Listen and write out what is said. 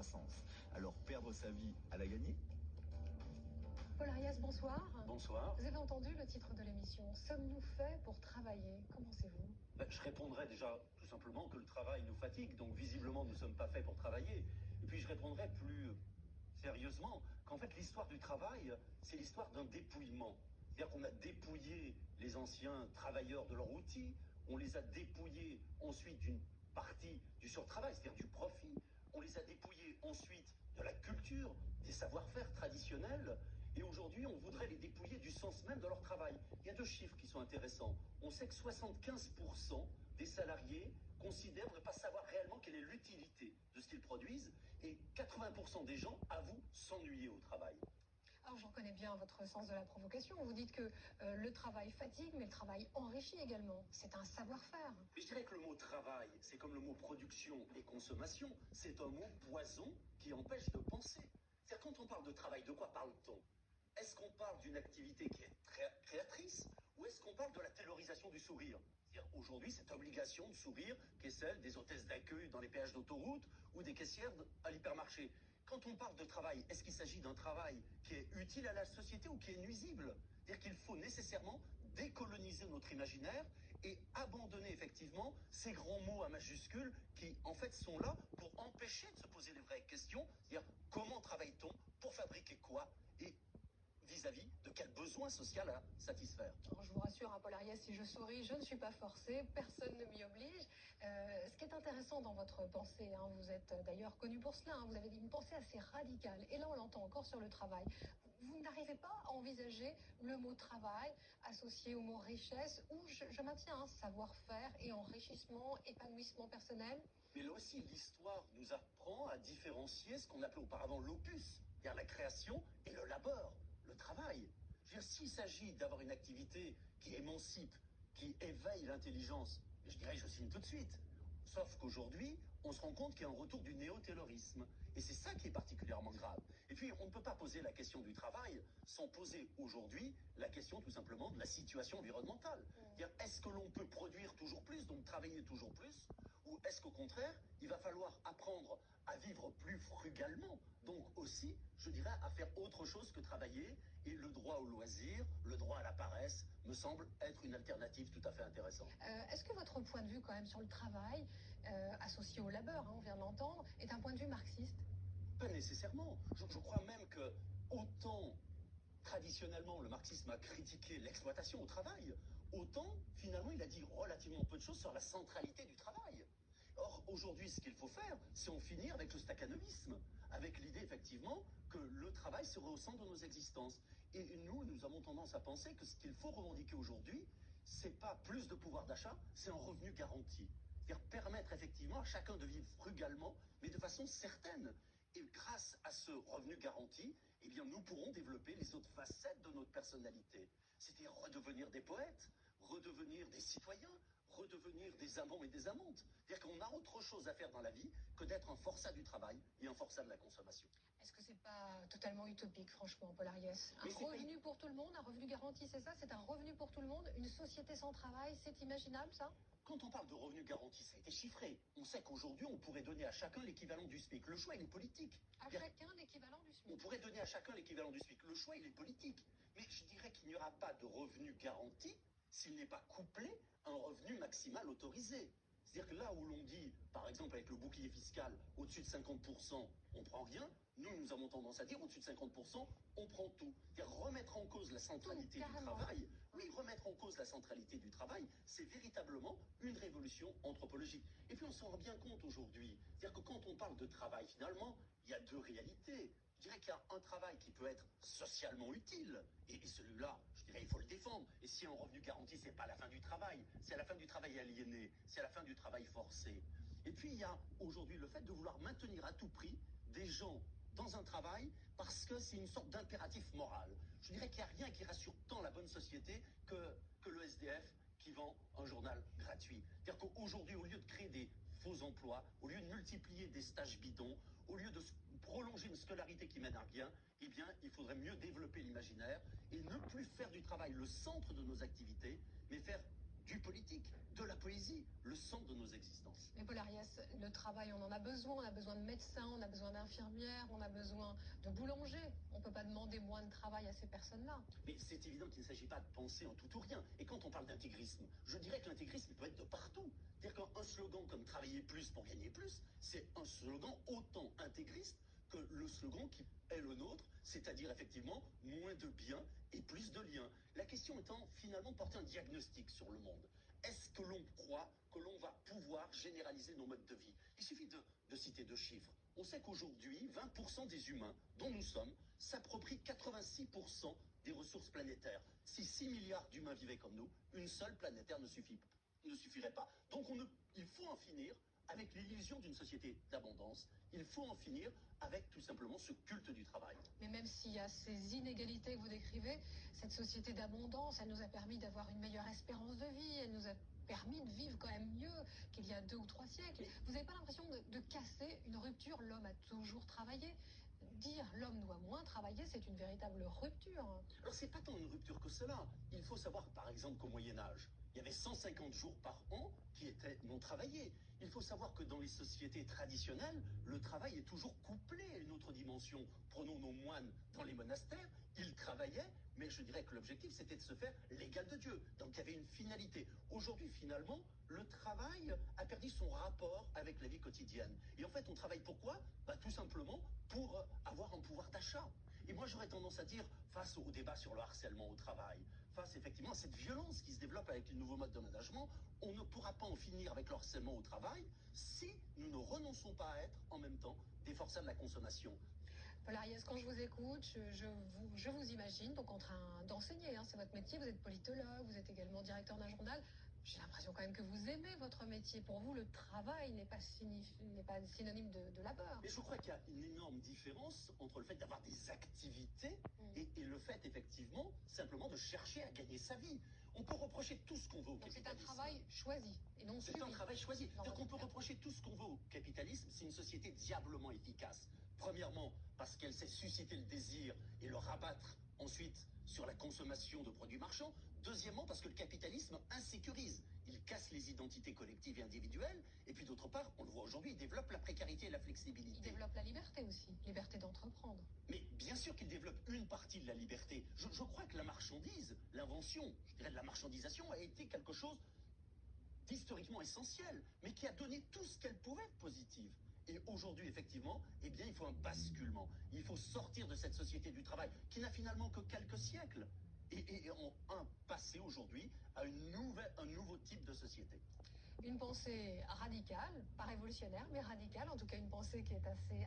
croissance. Alors perdre sa vie à la gagner? Paul Ariès, bonsoir. Bonsoir. Vous avez entendu le titre de l'émission. Sommes-nous faits pour travailler? Qu'en pensez-vous? Je répondrai déjà tout simplement que le travail nous fatigue, donc visiblement nous ne sommes pas faits pour travailler. Et puis je répondrai plus sérieusement qu'en fait l'histoire du travail, c'est l'histoire d'un dépouillement. C'est-à-dire qu'on a dépouillé les anciens travailleurs de leurs outils, on les a dépouillés ensuite d'une partie du surtravail, c'est-à-dire du profit, on les a dépouillés ensuite de la culture, des savoir-faire traditionnels, et aujourd'hui on voudrait les dépouiller du sens même de leur travail. Il y a deux chiffres qui sont intéressants. On sait que 75% des salariés considèrent ne pas savoir réellement quelle est l'utilité de ce qu'ils produisent, et 80% des gens avouent s'ennuyer au travail. Alors j'en connais bien votre sens de la provocation. Vous dites que le travail fatigue, mais le travail enrichit également. C'est un savoir-faire. Mais je dirais que le mot travail, c'est comme le mot production et consommation, c'est un mot poison qui empêche de penser. C'est-à-dire quand on parle de travail, de quoi parle-t-on? Est-ce qu'on parle d'une activité qui est créatrice ou est-ce qu'on parle de la taylorisation du sourire? C'est-à-dire aujourd'hui cette obligation de sourire qui est celle des hôtesses d'accueil dans les péages d'autoroute ou des caissières à l'hypermarché. Quand on parle de travail, est-ce qu'il s'agit d'un travail qui est utile à la société ou qui est nuisible? C'est-à-dire qu'il faut nécessairement décoloniser notre imaginaire et abandonner effectivement ces grands mots à majuscules qui en fait sont là pour empêcher de se poser les vraies questions. C'est-à-dire comment travaille-t-on, pour fabriquer quoi et vis-à-vis de quel besoin social à satisfaire. Alors, je vous rassure, Paul Ariès, si je souris, je ne suis pas forcée, personne ne m'y oblige. Ce qui est intéressant dans votre pensée, vous êtes d'ailleurs connu pour cela, vous avez une pensée assez radicale, et là on l'entend encore sur le travail. Vous n'arrivez pas à envisager le mot travail associé au mot richesse, ou je maintiens savoir-faire et enrichissement, épanouissement personnel? Mais là aussi, l'histoire nous apprend à différencier ce qu'on appelait auparavant l'opus, c'est-à-dire la création, et le labeur, le travail. Je veux dire, s'il s'agit d'avoir une activité qui émancipe, qui éveille l'intelligence, je dirais, je signe tout de suite. Sauf qu'aujourd'hui, on se rend compte qu'il y a un retour du néo-taylorisme. Et c'est ça qui est particulièrement grave. Et puis, on ne peut pas poser la question du travail sans poser aujourd'hui la question tout simplement de la situation environnementale. C'est-à-dire, est-ce que l'on peut produire toujours plus, donc travailler toujours plus, ou est-ce qu'au contraire, il va falloir apprendre à vivre plus frugalement, donc aussi, je dirais, à faire autre chose que travailler, et le droit au loisir, le droit à la paresse, me semble être une alternative tout à fait intéressante. Est-ce que votre point de vue quand même sur le travail, associé au labeur, on vient de l'entendre, est un point de vue marxiste? Pas nécessairement. Je crois même que autant traditionnellement le marxisme a critiqué l'exploitation au travail, autant finalement il a dit relativement peu de choses sur la centralité du travail. Or, aujourd'hui, ce qu'il faut faire, c'est en finir avec le stakhanovisme, avec l'idée, effectivement, que le travail serait au centre de nos existences. Et nous avons tendance à penser que ce qu'il faut revendiquer aujourd'hui, c'est pas plus de pouvoir d'achat, c'est un revenu garanti. C'est-à-dire permettre, effectivement, à chacun de vivre frugalement, mais de façon certaine. Et grâce à ce revenu garanti, eh bien, nous pourrons développer les autres facettes de notre personnalité. C'est-à-dire redevenir des poètes, redevenir des citoyens, redevenir des amants et des amantes. C'est-à-dire qu'on a autre chose à faire dans la vie que d'être un forçat du travail et un forçat de la consommation. Est-ce que c'est pas totalement utopique, franchement, Paul Ariès? Un Mais c'est revenu pour tout le monde, un revenu garanti, c'est ça? C'est un revenu pour tout le monde? Une société sans travail, c'est imaginable, ça? Quand on parle de revenu garanti, ça a été chiffré. On sait qu'aujourd'hui, on pourrait donner à chacun l'équivalent du SMIC. Le choix, il est politique. À chacun l'équivalent du SMIC. On pourrait donner à chacun l'équivalent du SMIC. Le choix, il est politique. Mais je dirais qu'il n'y aura pas de revenu garanti s'il n'est pas couplé à un revenu maximal autorisé. C'est-à-dire que là où l'on dit, par exemple avec le bouclier fiscal, au-dessus de 50%, on prend rien, nous avons tendance à dire au-dessus de 50%, on prend tout. C'est-à-dire remettre en cause la centralité du travail. Oui, remettre en cause la centralité du travail, c'est véritablement une révolution anthropologique. Et puis on s'en rend bien compte aujourd'hui. C'est-à-dire que quand on parle de travail, finalement, il y a deux réalités. Je dirais qu'il y a un travail qui peut être socialement utile, et celui-là, je dirais, il faut le défendre. Et si un revenu garanti, c'est pas la fin du travail, c'est à la fin du travail aliéné, c'est à la fin du travail forcé. Et puis il y a aujourd'hui le fait de vouloir maintenir à tout prix des gens dans un travail parce que c'est une sorte d'impératif moral. Je dirais qu'il n'y a rien qui rassure tant la bonne société que le SDF qui vend un journal gratuit. C'est-à-dire qu'aujourd'hui, au lieu de créer des faux emplois, au lieu de multiplier des stages bidons, au lieu de prolonger une scolarité qui mène à rien, eh bien, il faudrait mieux développer l'imaginaire et ne plus faire du travail le centre de nos activités, mais faire du politique, de la poésie, le centre de nos existences. Mais Paul Ariès, le travail, on en a besoin de médecins, on a besoin d'infirmières, on a besoin de boulangers. On ne peut pas demander moins de travail à ces personnes-là. Mais c'est évident qu'il ne s'agit pas de penser en tout ou rien. Et quand on parle d'intégrisme, je dirais que l'intégrisme peut être de partout. C'est-à-dire qu'un slogan comme travailler plus pour gagner plus, c'est un slogan autant intégriste que le slogan qui est le nôtre, c'est-à-dire effectivement moins de biens et plus de liens. La question étant finalement de porter un diagnostic sur le monde. Est-ce que l'on croit que l'on va pouvoir généraliser nos modes de vie? Il suffit de citer deux chiffres. On sait qu'aujourd'hui, 20% des humains dont nous sommes s'approprient 86% des ressources planétaires. Si 6 milliards d'humains vivaient comme nous, une seule planétaire ne suffirait pas. Donc il faut en finir avec l'illusion d'une société d'abondance. Il faut en finir avec tout simplement ce culte du travail. Mais même s'il y a ces inégalités que vous décrivez, cette société d'abondance, elle nous a permis d'avoir une meilleure espérance de vie, elle nous a permis de vivre quand même mieux qu'il y a 2 ou 3 siècles. Vous n'avez pas l'impression de casser une rupture? L'homme a toujours travaillé. Dire l'homme doit moins travailler, c'est une véritable rupture. Alors c'est pas tant une rupture que cela. Il faut savoir par exemple qu'au Moyen-Âge, il y avait 150 jours par an qui étaient non travaillés. Il faut savoir que dans les sociétés traditionnelles, le travail est toujours couplé à une autre dimension. Prenons nos moines dans les monastères, ils travaillaient, mais je dirais que l'objectif c'était de se faire l'égal de Dieu. Donc il y avait une finalité. Aujourd'hui finalement, le travail a perdu son rapport avec la vie quotidienne. Et en fait, on travaille pourquoi? Tout simplement pour avoir un pouvoir d'achat. Et moi, j'aurais tendance à dire, face au débat sur le harcèlement au travail, face effectivement à cette violence qui se développe avec les nouveaux modes de management, on ne pourra pas en finir avec le harcèlement au travail si nous ne renonçons pas à être en même temps des forçats de la consommation. Paul Ariès, quand je vous écoute, je vous imagine donc en train d'enseigner, hein, c'est votre métier, vous êtes politologue, vous êtes également directeur d'un journal. J'ai l'impression quand même que vous aimez votre métier. Pour vous, le travail n'est pas synonyme de labeur. Mais je crois qu'il y a une énorme différence entre le fait d'avoir des activités et le fait, effectivement, simplement de chercher à gagner sa vie. On peut reprocher tout ce qu'on veut au capitalisme. C'est un travail choisi et non subi. C'est un travail choisi. Donc on peut reprocher tout ce qu'on veut au capitalisme. C'est une société diablement efficace. Premièrement, parce qu'elle sait susciter le désir et le rabattre ensuite sur la consommation de produits marchands. Deuxièmement, parce que le capitalisme insécurise. Il casse les identités collectives et individuelles. Et puis d'autre part, on le voit aujourd'hui, il développe la précarité et la flexibilité. Il développe la liberté aussi, liberté d'entreprendre. Mais bien sûr qu'il développe une partie de la liberté. Je crois que la marchandise, l'invention, je dirais de la marchandisation, a été quelque chose d'historiquement essentiel, mais qui a donné tout ce qu'elle pouvait être positive. Et aujourd'hui, effectivement, eh bien, il faut un basculement. Il faut sortir de cette société du travail qui n'a finalement que quelques siècles. Et passer aujourd'hui à un nouveau type de société. Une pensée radicale, pas révolutionnaire, mais radicale, en tout cas une pensée qui est assez